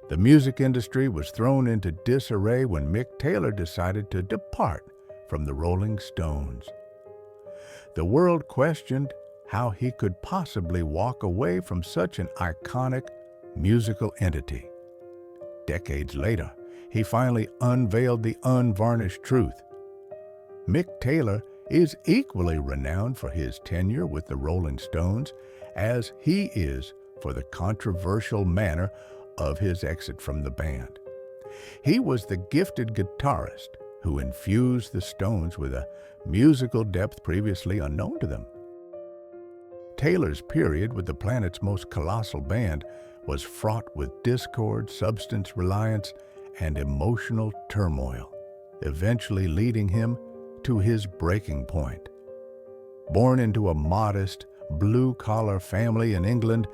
The music industry was thrown into disarray when Mick Taylor decided to depart from the Rolling Stones. The world questioned how he could possibly walk away from such an iconic musical entity. Decades later, he finally unveiled the unvarnished truth. Mick Taylor is equally renowned for his tenure with the Rolling Stones as he is for the controversial manner of his exit from the band. He was the gifted guitarist who infused the Stones with a musical depth previously unknown to them. Taylor's period with the planet's most colossal band was fraught with discord, substance reliance, and emotional turmoil, eventually leading him to his breaking point. Born into a modest, blue-collar family in England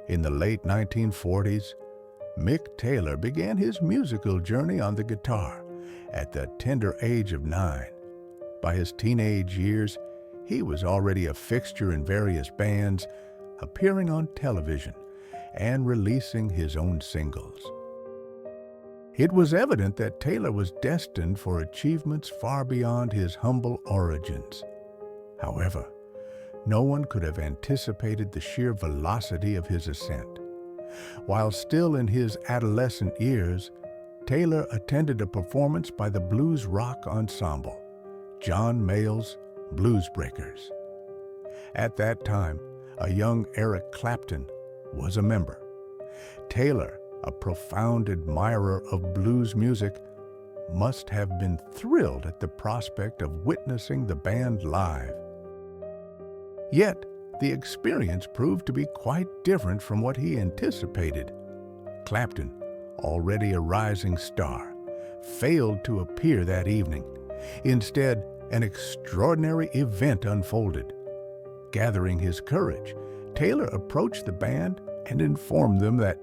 in the late 1940s, Mick Taylor began his musical journey on the guitar at the tender age of 9. By his teenage years, he was already a fixture in various bands, appearing on television and releasing his own singles. It was evident that Taylor was destined for achievements far beyond his humble origins. However, no one could have anticipated the sheer velocity of his ascent. While still in his adolescent years, Taylor attended a performance by the blues rock ensemble, John Mayall's Blues Breakers. At that time, a young Eric Clapton was a member. Taylor, a profound admirer of blues music, must have been thrilled at the prospect of witnessing the band live. Yet, the experience proved to be quite different from what he anticipated. Clapton, already a rising star, failed to appear that evening. Instead, an extraordinary event unfolded. Gathering his courage, Taylor approached the band and informed them that,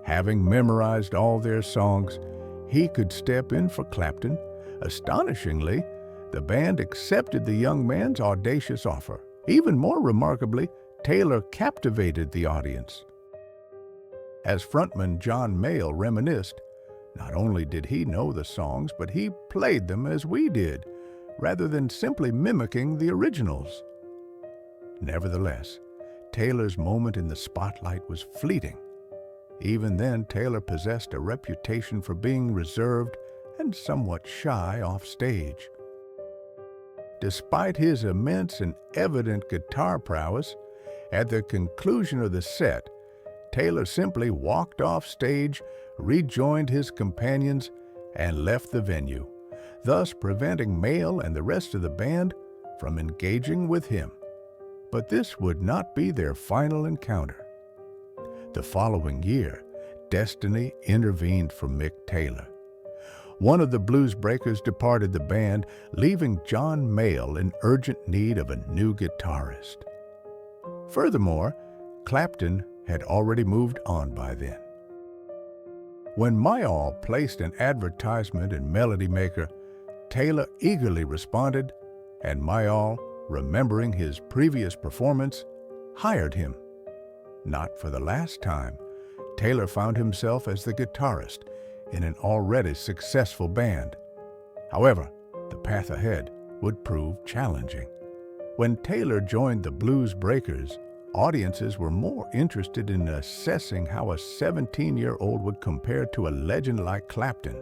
having memorized all their songs, he could step in for Clapton. Astonishingly, the band accepted the young man's audacious offer. Even more remarkably, Taylor captivated the audience. As frontman John Mayall reminisced, not only did he know the songs, but he played them as we did, rather than simply mimicking the originals. Nevertheless, Taylor's moment in the spotlight was fleeting. Even then, Taylor possessed a reputation for being reserved and somewhat shy off stage. Despite his immense and evident guitar prowess, at the conclusion of the set, Taylor simply walked off stage, rejoined his companions, and left the venue, thus preventing Mayall and the rest of the band from engaging with him. But this would not be their final encounter. The following year, destiny intervened for Mick Taylor. One of the Blues Breakers departed the band, leaving John Mayall in urgent need of a new guitarist. Furthermore, Clapton had already moved on by then. When Mayall placed an advertisement in Melody Maker, Taylor eagerly responded, and Mayall, remembering his previous performance, hired him. Not for the last time, Taylor found himself as the guitarist in an already successful band. However, the path ahead would prove challenging. When Taylor joined the Blues Breakers, audiences were more interested in assessing how a 17-year-old would compare to a legend like Clapton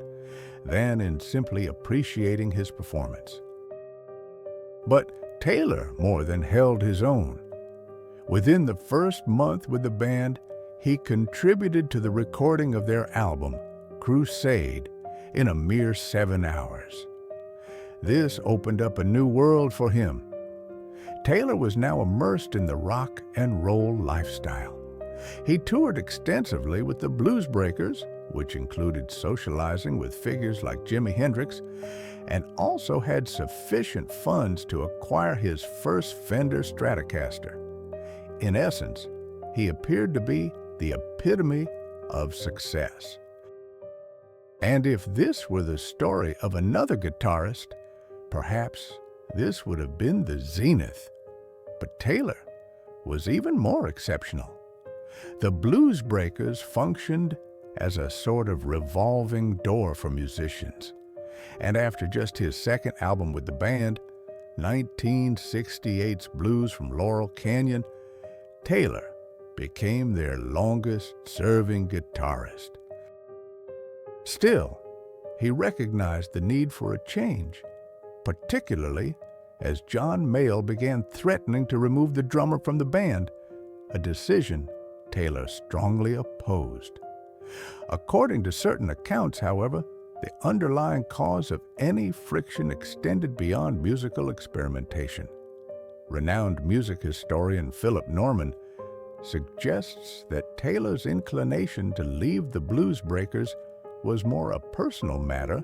than in simply appreciating his performance. But Taylor more than held his own. Within the first month with the band, he contributed to the recording of their album, Crusade, in a mere 7 hours. This opened up a new world for him. Taylor was now immersed in the rock and roll lifestyle. He toured extensively with the Blues Breakers, which included socializing with figures like Jimi Hendrix, and also had sufficient funds to acquire his first Fender Stratocaster. In essence, he appeared to be the epitome of success. And if this were the story of another guitarist, perhaps this would have been the zenith. But Taylor was even more exceptional. The Blues Breakers functioned as a sort of revolving door for musicians. And after just his second album with the band, 1968's Blues from Laurel Canyon, Taylor became their longest-serving guitarist. Still, he recognized the need for a change, particularly as John Mayall began threatening to remove the drummer from the band, a decision Taylor strongly opposed. According to certain accounts, however, the underlying cause of any friction extended beyond musical experimentation. Renowned music historian Philip Norman suggests that Taylor's inclination to leave the Blues Breakers was more a personal matter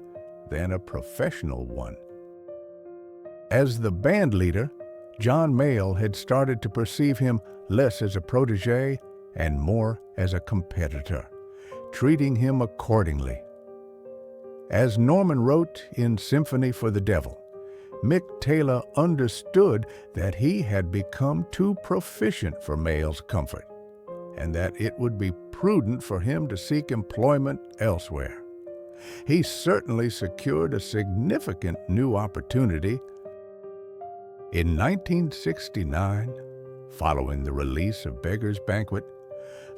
than a professional one. As the band leader, John Mayall had started to perceive him less as a protege and more as a competitor, treating him accordingly. As Norman wrote in Symphony for the Devil, Mick Taylor understood that he had become too proficient for Mayall's comfort, and that it would be prudent for him to seek employment elsewhere. He certainly secured a significant new opportunity. In 1969, following the release of Beggar's Banquet,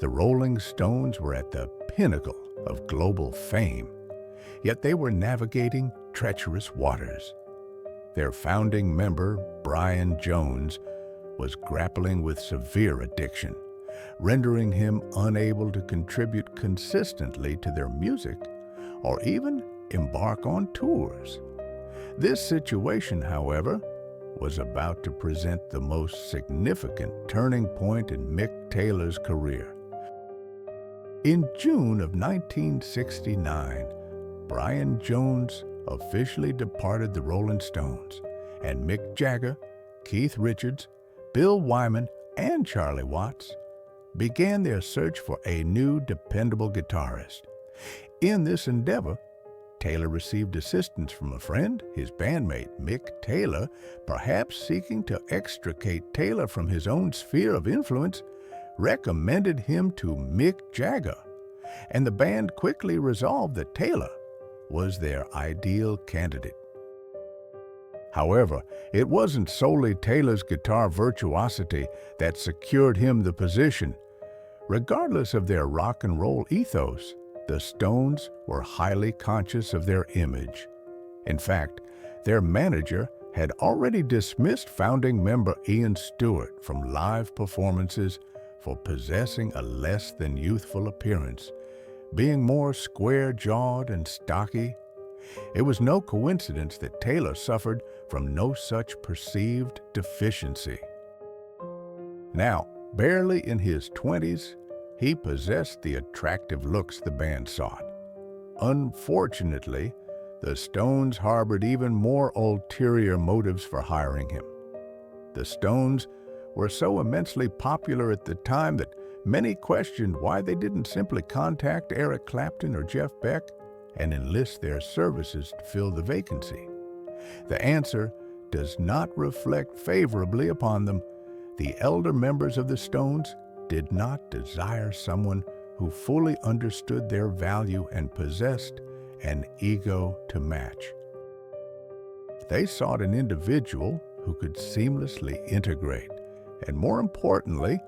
the Rolling Stones were at the pinnacle of global fame, yet they were navigating treacherous waters. Their founding member, Brian Jones, was grappling with severe addiction, rendering him unable to contribute consistently to their music or even embark on tours. This situation, however, was about to present the most significant turning point in Mick Taylor's career. In June of 1969, Brian Jones officially departed the Rolling Stones, and Mick Jagger, Keith Richards, Bill Wyman, and Charlie Watts began their search for a new dependable guitarist. In this endeavor, Taylor received assistance from a friend, his bandmate Mick Taylor, perhaps seeking to extricate Taylor from his own sphere of influence, recommended him to Mick Jagger, and the band quickly resolved that Taylor was their ideal candidate. However, it wasn't solely Taylor's guitar virtuosity that secured him the position. Regardless of their rock and roll ethos, the Stones were highly conscious of their image. In fact, their manager had already dismissed founding member Ian Stewart from live performances for possessing a less than youthful appearance, being more square-jawed and stocky. It was no coincidence that Taylor suffered from no such perceived deficiency. Now, barely in his 20s, he possessed the attractive looks the band sought. Unfortunately, the Stones harbored even more ulterior motives for hiring him. The Stones were so immensely popular at the time that many questioned why they didn't simply contact Eric Clapton or Jeff Beck and enlist their services to fill the vacancy. The answer does not reflect favorably upon them. The elder members of the Stones did not desire someone who fully understood their value and possessed an ego to match. They sought an individual who could seamlessly integrate, and more importantly,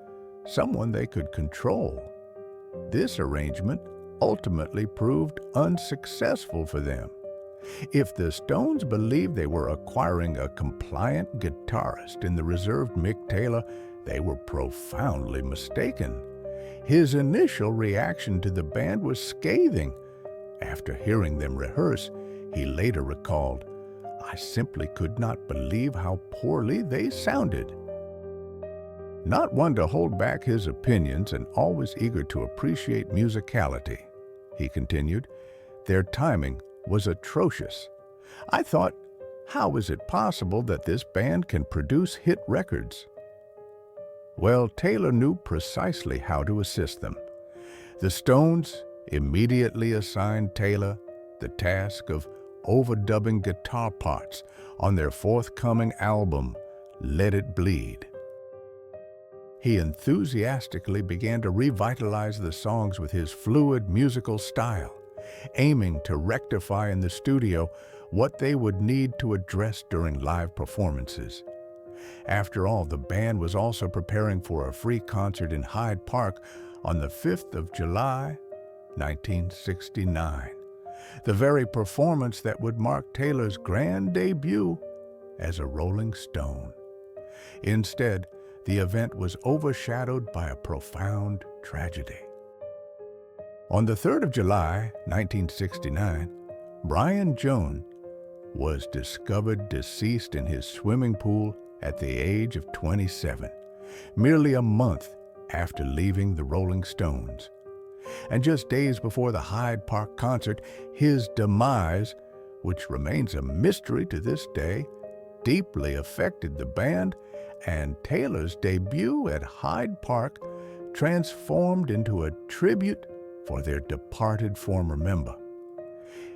someone they could control. This arrangement ultimately proved unsuccessful for them. If the Stones believed they were acquiring a compliant guitarist in the reserved Mick Taylor, they were profoundly mistaken. His initial reaction to the band was scathing. After hearing them rehearse, he later recalled, "I simply could not believe how poorly they sounded." Not one to hold back his opinions and always eager to appreciate musicality, he continued, their timing was atrocious. I thought, how is it possible that this band can produce hit records? Well, Taylor knew precisely how to assist them. The Stones immediately assigned Taylor the task of overdubbing guitar parts on their forthcoming album, Let It Bleed. He enthusiastically began to revitalize the songs with his fluid musical style, aiming to rectify in the studio what they would need to address during live performances. After all, the band was also preparing for a free concert in Hyde Park on the 5th of July, 1969, the very performance that would mark Taylor's grand debut as a Rolling Stone. Instead, the event was overshadowed by a profound tragedy. On the 3rd of July, 1969, Brian Jones was discovered deceased in his swimming pool at the age of 27, merely a month after leaving the Rolling Stones. And just days before the Hyde Park concert, his demise, which remains a mystery to this day, deeply affected the band, and Taylor's debut at Hyde Park transformed into a tribute for their departed former member.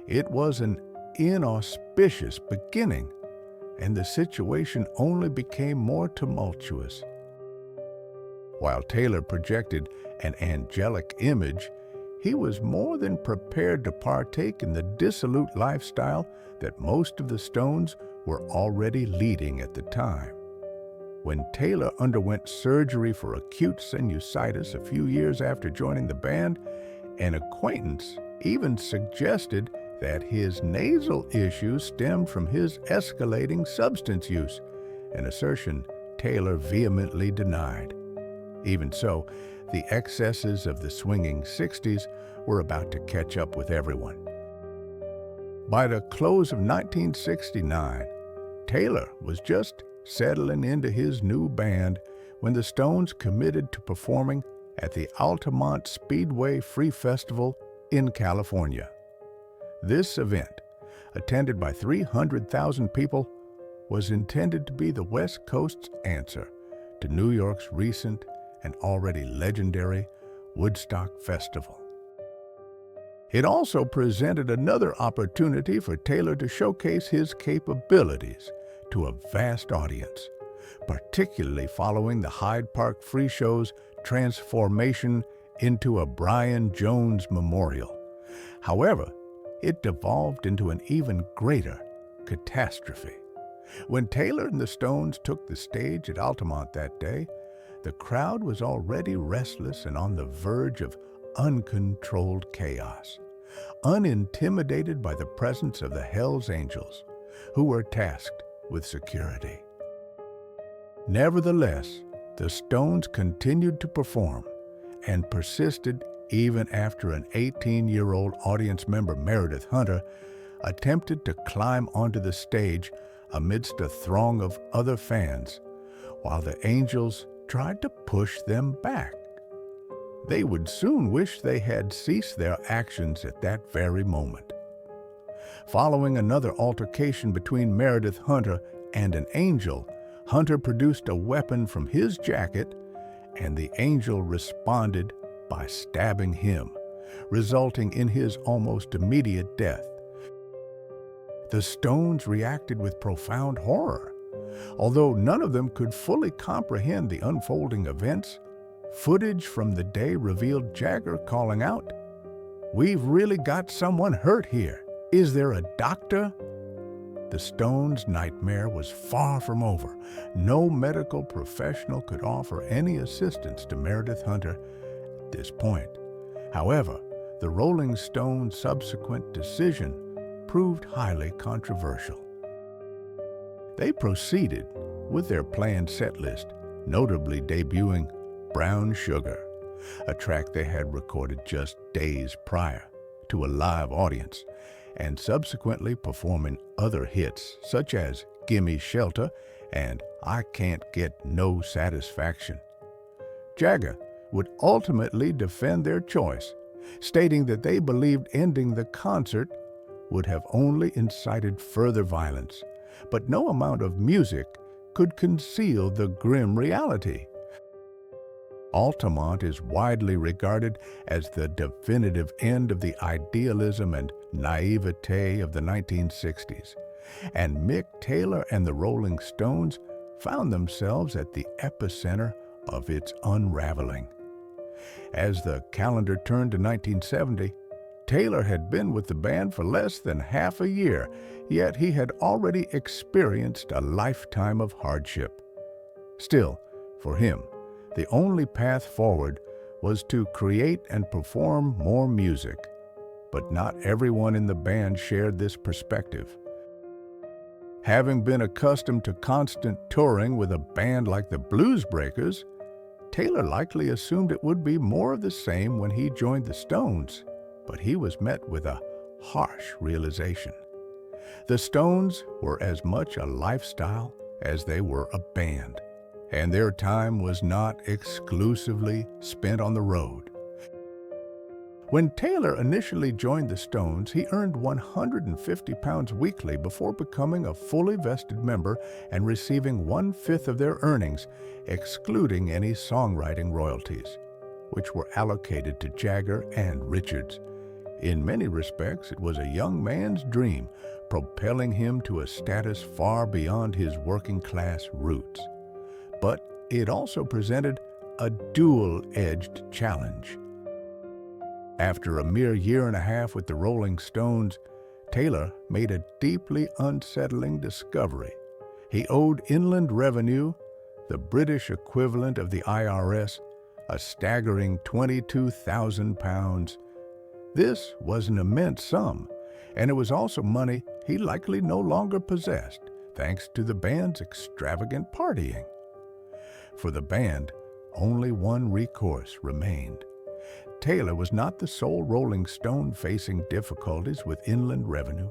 It was an inauspicious beginning, and the situation only became more tumultuous. While Taylor projected an angelic image, he was more than prepared to partake in the dissolute lifestyle that most of the Stones were already leading at the time. When Taylor underwent surgery for acute sinusitis a few years after joining the band, an acquaintance even suggested that his nasal issues stemmed from his escalating substance use, an assertion Taylor vehemently denied. Even so, the excesses of the swinging 60s were about to catch up with everyone. By the close of 1969, Taylor was just settling into his new band when the Stones committed to performing at the Altamont Speedway Free Festival in California. This event, attended by 300,000 people, was intended to be the West Coast's answer to New York's recent and already legendary Woodstock Festival. It also presented another opportunity for Taylor to showcase his capabilities to a vast audience, particularly following the Hyde Park Free Show's transformation into a Brian Jones memorial. However, it devolved into an even greater catastrophe. When Taylor and the Stones took the stage at Altamont that day, the crowd was already restless and on the verge of uncontrolled chaos, unintimidated by the presence of the Hells Angels, who were tasked with security. Nevertheless, the Stones continued to perform and persisted even after an 18-year-old audience member, Meredith Hunter, attempted to climb onto the stage amidst a throng of other fans, while the Angels tried to push them back. They would soon wish they had ceased their actions at that very moment. Following another altercation between Meredith Hunter and an Angel, Hunter produced a weapon from his jacket, and the Angel responded by stabbing him, resulting in his almost immediate death. The Stones reacted with profound horror. Although none of them could fully comprehend the unfolding events, footage from the day revealed Jagger calling out, "We've really got someone hurt here. Is there a doctor?" The Stones' nightmare was far from over. No medical professional could offer any assistance to Meredith Hunter at this point. However, the Rolling Stones' subsequent decision proved highly controversial. They proceeded with their planned set list, notably debuting Brown Sugar, a track they had recorded just days prior, to a live audience, and subsequently performing other hits such as Gimme Shelter and I Can't Get No Satisfaction. Jagger would ultimately defend their choice, stating that they believed ending the concert would have only incited further violence, but no amount of music could conceal the grim reality. Altamont is widely regarded as the definitive end of the idealism and naivete of the 1960s, and Mick Taylor and the Rolling Stones found themselves at the epicenter of its unraveling. As the calendar turned to 1970, Taylor had been with the band for less than half a year, yet he had already experienced a lifetime of hardship. Still, for him, the only path forward was to create and perform more music. But not everyone in the band shared this perspective. Having been accustomed to constant touring with a band like the Blues Breakers, Taylor likely assumed it would be more of the same when he joined the Stones, but he was met with a harsh realization. The Stones were as much a lifestyle as they were a band, and their time was not exclusively spent on the road. When Taylor initially joined the Stones, he earned £150 weekly before becoming a fully vested member and receiving 1/5 of their earnings, excluding any songwriting royalties, which were allocated to Jagger and Richards. In many respects, it was a young man's dream, propelling him to a status far beyond his working-class roots. But it also presented a dual-edged challenge. After a mere year and a half with the Rolling Stones, Taylor made a deeply unsettling discovery. He owed Inland Revenue, the British equivalent of the IRS, a staggering £22,000. This was an immense sum, and it was also money he likely no longer possessed, thanks to the band's extravagant partying. For the band, only one recourse remained. Taylor was not the sole Rolling Stone facing difficulties with Inland Revenue.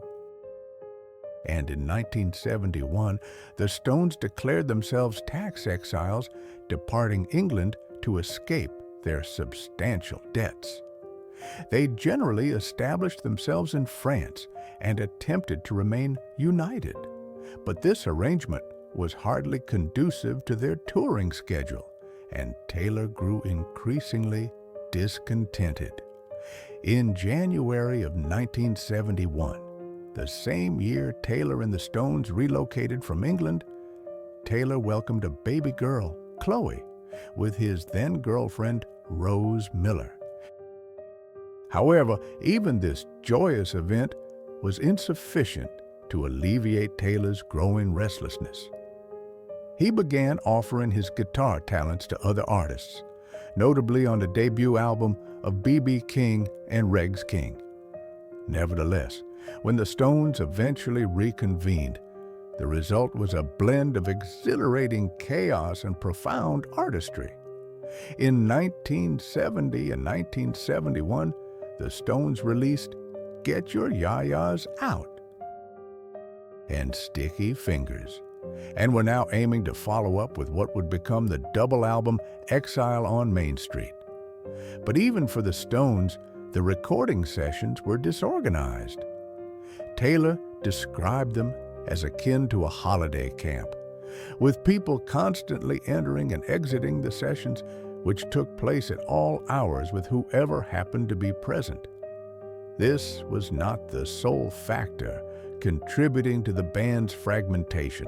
And in 1971, the Stones declared themselves tax exiles, departing England to escape their substantial debts. They generally established themselves in France and attempted to remain united. But this arrangement was hardly conducive to their touring schedule, and Taylor grew increasingly discontented. In January of 1971, the same year Taylor and the Stones relocated from England, Taylor welcomed a baby girl, Chloe, with his then-girlfriend, Rose Miller. However, even this joyous event was insufficient to alleviate Taylor's growing restlessness. He began offering his guitar talents to other artists, notably on the debut album of B.B. King and Regs King. Nevertheless, when the Stones eventually reconvened, the result was a blend of exhilarating chaos and profound artistry. In 1970 and 1971, the Stones released Get Your Ya-Ya's Out and Sticky Fingers, and were now aiming to follow up with what would become the double album Exile on Main Street. But even for the Stones, the recording sessions were disorganized. Taylor described them as akin to a holiday camp, with people constantly entering and exiting the sessions, which took place at all hours with whoever happened to be present. This was not the sole factor contributing to the band's fragmentation.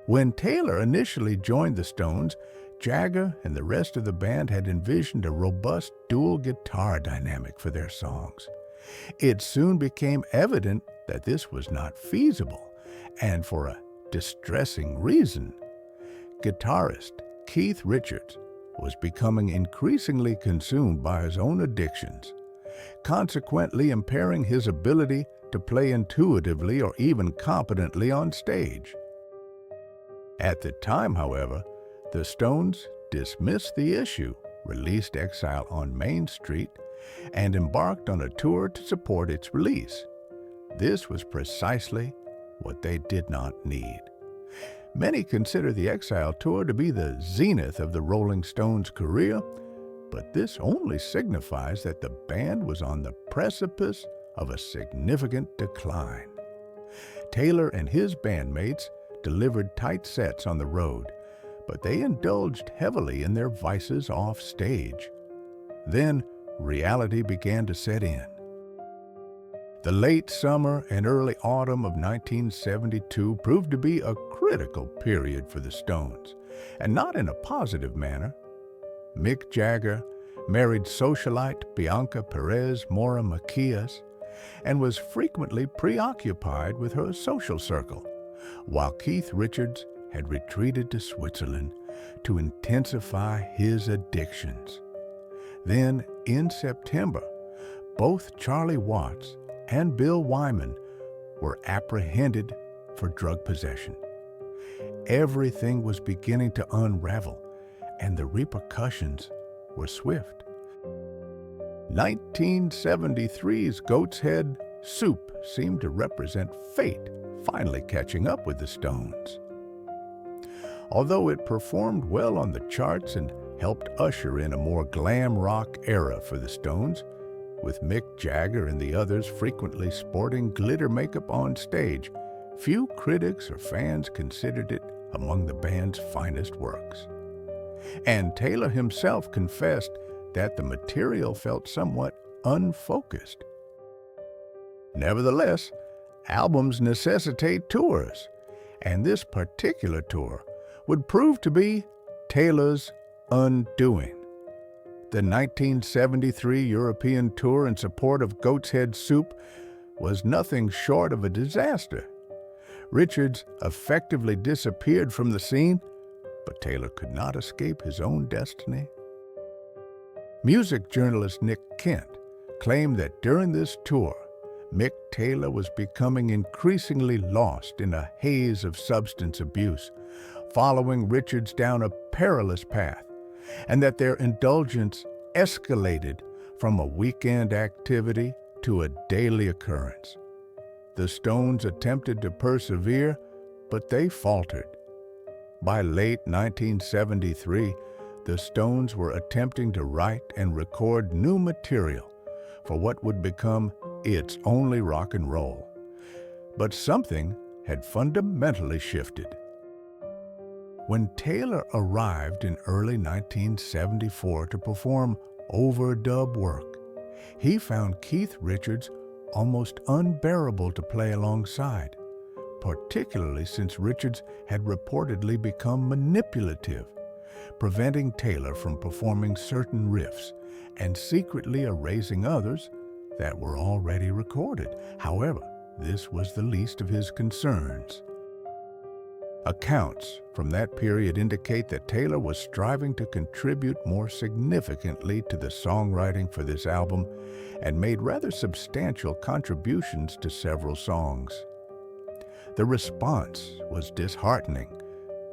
When Taylor initially joined the Stones, Jagger and the rest of the band had envisioned a robust dual guitar dynamic for their songs. It soon became evident that this was not feasible, and for a distressing reason. Guitarist Keith Richards was becoming increasingly consumed by his own addictions, consequently impairing his ability to play intuitively or even competently on stage. At the time, however, the Stones dismissed the issue, released Exile on Main Street, and embarked on a tour to support its release. This was precisely what they did not need. Many consider the Exile tour to be the zenith of the Rolling Stones' career, but this only signifies that the band was on the precipice of a significant decline. Taylor and his bandmates delivered tight sets on the road, but they indulged heavily in their vices off stage. Then reality began to set in. The late summer and early autumn of 1972 proved to be a critical period for the Stones, and not in a positive manner. Mick Jagger married socialite Bianca Perez Mora Macias and was frequently preoccupied with her social circle, while Keith Richards had retreated to Switzerland to intensify his addictions. Then, in September, both Charlie Watts and Bill Wyman were apprehended for drug possession. Everything was beginning to unravel, and the repercussions were swift. 1973's Goat's Head Soup seemed to represent fate finally catching up with the Stones. Although it performed well on the charts and helped usher in a more glam rock era for the Stones, with Mick Jagger and the others frequently sporting glitter makeup on stage, few critics or fans considered it among the band's finest works. And Taylor himself confessed that the material felt somewhat unfocused. Nevertheless, albums necessitate tours, and this particular tour would prove to be Taylor's undoing. The 1973 European tour in support of Goat's Head Soup was nothing short of a disaster. Richards effectively disappeared from the scene, but Taylor could not escape his own destiny. Music journalist Nick Kent claimed that during this tour, Mick Taylor was becoming increasingly lost in a haze of substance abuse, following Richards down a perilous path, and that their indulgence escalated from a weekend activity to a daily occurrence. The Stones attempted to persevere, but they faltered. By late 1973, the Stones were attempting to write and record new material for what would become It's Only Rock and Roll. But something had fundamentally shifted. When Taylor arrived in early 1974 to perform overdub work, he found Keith Richards almost unbearable to play alongside, particularly since Richards had reportedly become manipulative, preventing Taylor from performing certain riffs and secretly erasing others that were already recorded. However, this was the least of his concerns. Accounts from that period indicate that Taylor was striving to contribute more significantly to the songwriting for this album and made rather substantial contributions to several songs. The response was disheartening,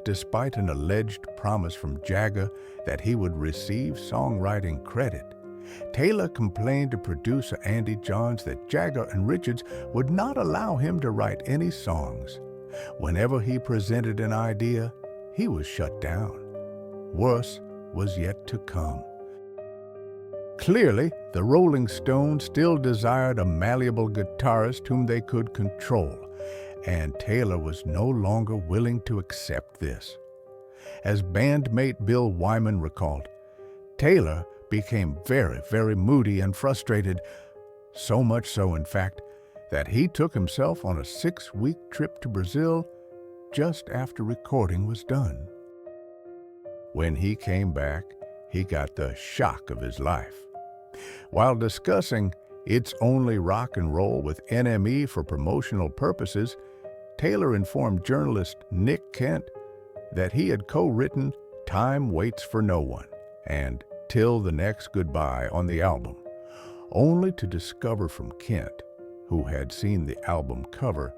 despite an alleged promise from Jagger that he would receive songwriting credit. Taylor complained to producer Andy Johns that Jagger and Richards would not allow him to write any songs. Whenever he presented an idea, he was shut down. Worse was yet to come. Clearly, the Rolling Stones still desired a malleable guitarist whom they could control, and Taylor was no longer willing to accept this. As bandmate Bill Wyman recalled, Taylor became very moody and frustrated, so much so, in fact, that he took himself on a 6-week trip to Brazil just after recording was done. When he came back, he got the shock of his life. While discussing It's Only Rock and Roll with NME for promotional purposes, Taylor informed journalist Nick Kent that he had co-written Time Waits for No One and Till the Next Goodbye on the album, only to discover from Kent, who had seen the album cover,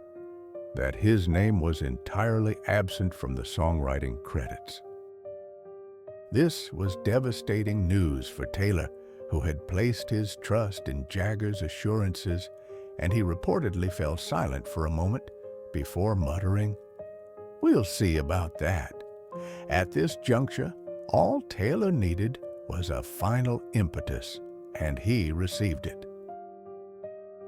that his name was entirely absent from the songwriting credits. This was devastating news for Taylor, who had placed his trust in Jagger's assurances, and he reportedly fell silent for a moment before muttering, "We'll see about that." At this juncture, all Taylor needed was a final impetus, and he received it.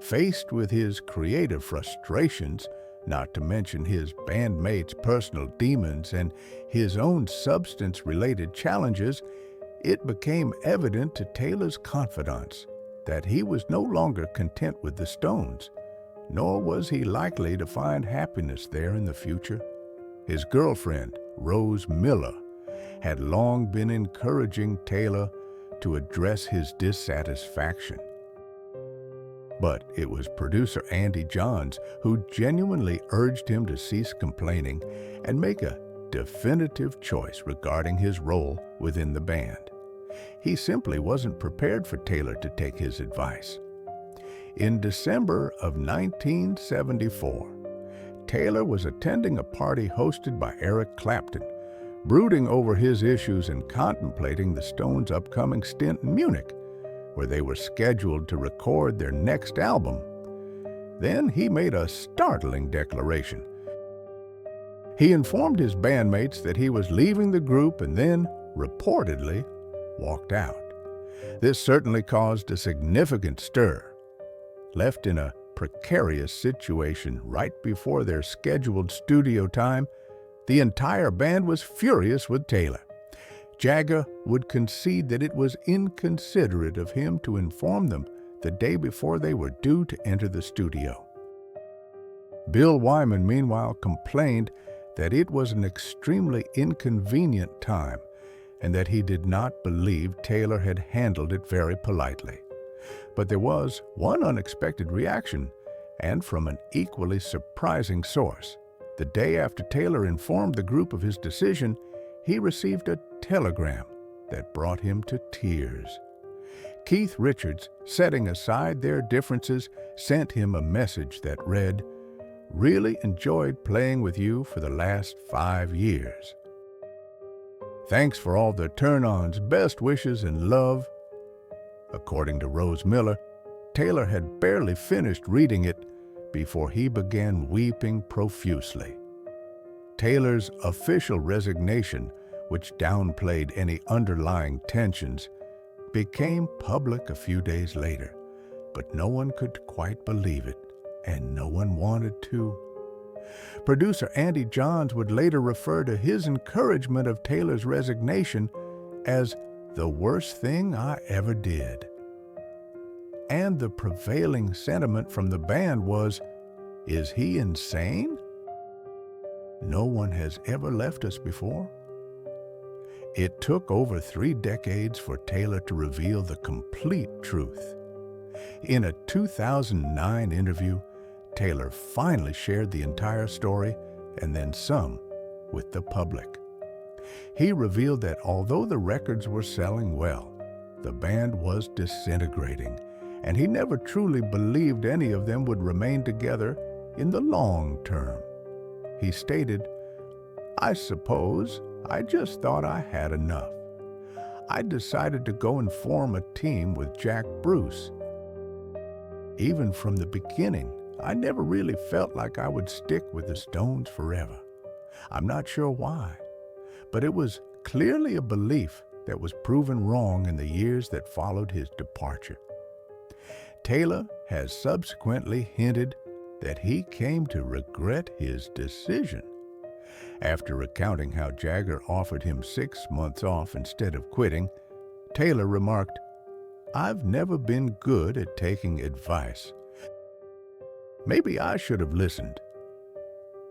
Faced with his creative frustrations, not to mention his bandmates' personal demons and his own substance-related challenges, it became evident to Taylor's confidants that he was no longer content with the Stones, nor was he likely to find happiness there in the future. His girlfriend, Rose Miller, had long been encouraging Taylor to address his dissatisfaction. But it was producer Andy Johns who genuinely urged him to cease complaining and make a definitive choice regarding his role within the band. He simply wasn't prepared for Taylor to take his advice. In December of 1974, Taylor was attending a party hosted by Eric Clapton, brooding over his issues and contemplating the Stones' upcoming stint in Munich, where they were scheduled to record their next album. Then he made a startling declaration. He informed his bandmates that he was leaving the group and then, reportedly, walked out. This certainly caused a significant stir. Left in a precarious situation right before their scheduled studio time, the entire band was furious with Taylor. Jagger would concede that it was inconsiderate of him to inform them the day before they were due to enter the studio. Bill Wyman, meanwhile, complained that it was an extremely inconvenient time and that he did not believe Taylor had handled it very politely. But there was one unexpected reaction, and from an equally surprising source. The day after Taylor informed the group of his decision, he received a telegram that brought him to tears. Keith Richards, setting aside their differences, sent him a message that read, "Really enjoyed playing with you for the last 5 years. Thanks for all the turn-ons, best wishes, and love." According to Rose Miller, Taylor had barely finished reading it before he began weeping profusely. Taylor's official resignation, which downplayed any underlying tensions, became public a few days later, but no one could quite believe it, and no one wanted to. Producer Andy Johns would later refer to his encouragement of Taylor's resignation as the worst thing I ever did. And the prevailing sentiment from the band was, is he insane? No one has ever left us before. It took over 3 decades for Taylor to reveal the complete truth. In a 2009 interview, Taylor finally shared the entire story and then some with the public. He revealed that although the records were selling well, the band was disintegrating, and he never truly believed any of them would remain together in the long term. He stated, "I suppose I just thought I had enough. I decided to go and form a team with Jack Bruce. Even from the beginning, I never really felt like I would stick with the Stones forever. I'm not sure why, but it was clearly a belief that was proven wrong in the years that followed his departure." Taylor has subsequently hinted that he came to regret his decision. After recounting how Jagger offered him 6 months off instead of quitting, Taylor remarked, "I've never been good at taking advice. Maybe I should have listened."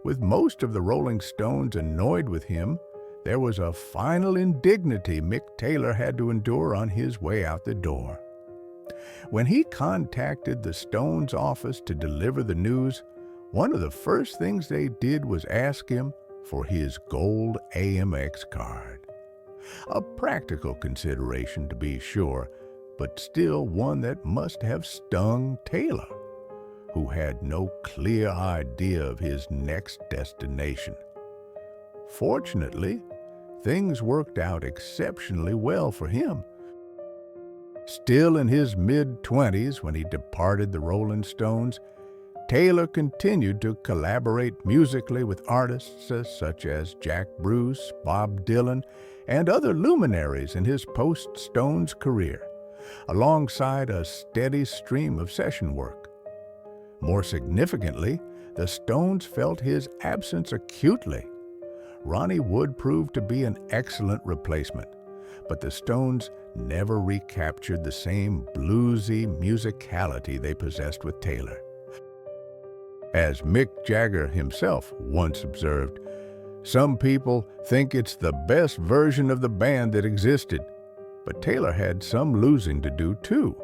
With most of the Rolling Stones annoyed with him, there was a final indignity Mick Taylor had to endure on his way out the door. When he contacted the Stones office to deliver the news, one of the first things they did was ask him for his gold AMX card. A practical consideration, to be sure, but still one that must have stung Taylor, who had no clear idea of his next destination. Fortunately, things worked out exceptionally well for him. Still in his mid-20s when he departed the Rolling Stones, Taylor continued to collaborate musically with artists such as Jack Bruce, Bob Dylan, and other luminaries in his post-Stones career, alongside a steady stream of session work. More significantly, the Stones felt his absence acutely. Ronnie Wood proved to be an excellent replacement, but the Stones never recaptured the same bluesy musicality they possessed with Taylor. As Mick Jagger himself once observed, Some people think it's the best version of the band that existed, but Taylor had some losing to do too.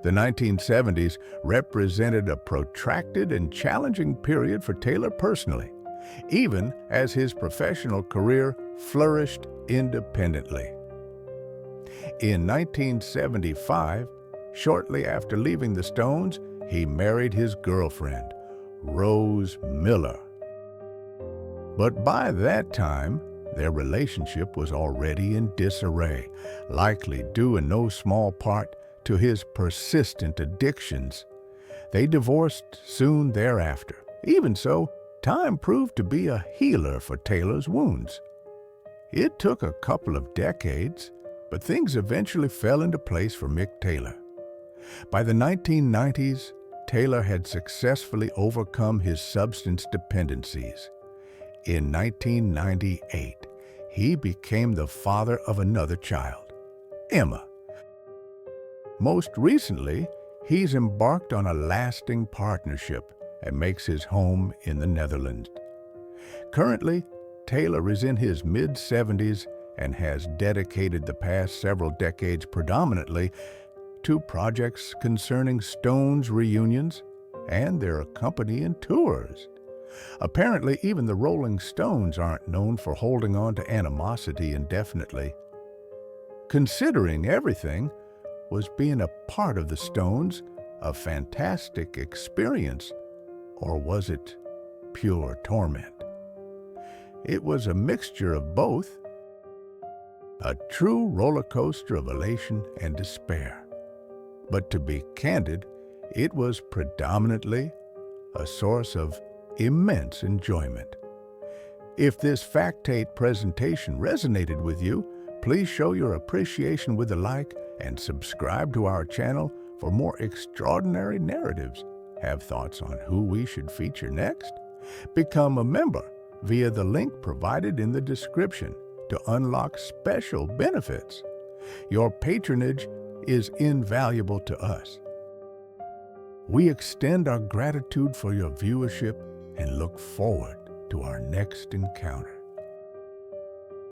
The 1970s represented a protracted and challenging period for Taylor personally, even as his professional career flourished independently. In 1975, shortly after leaving the Stones, he married his girlfriend, Rose Miller. But by that time, their relationship was already in disarray, likely due in no small part to his persistent addictions. They divorced soon thereafter. Even so, time proved to be a healer for Taylor's wounds. It took a couple of decades, but things eventually fell into place for Mick Taylor. By the 1990s, Taylor had successfully overcome his substance dependencies. In 1998, he became the father of another child, Emma. Most recently, he's embarked on a lasting partnership and makes his home in the Netherlands. Currently, Taylor is in his mid-70s and has dedicated the past several decades predominantly to projects concerning Stones reunions and their accompanying tours. Apparently, even the Rolling Stones aren't known for holding on to animosity indefinitely. Considering everything, was being a part of the Stones a fantastic experience, or was it pure torment? It was a mixture of both, a true roller coaster of elation and despair. But to be candid, it was predominantly a source of immense enjoyment. If this Factate presentation resonated with you, please show your appreciation with a like and subscribe to our channel for more extraordinary narratives. Have thoughts on who we should feature next? Become a member via the link provided in the description to unlock special benefits. Your patronage is invaluable to us. We extend our gratitude for your viewership and look forward to our next encounter.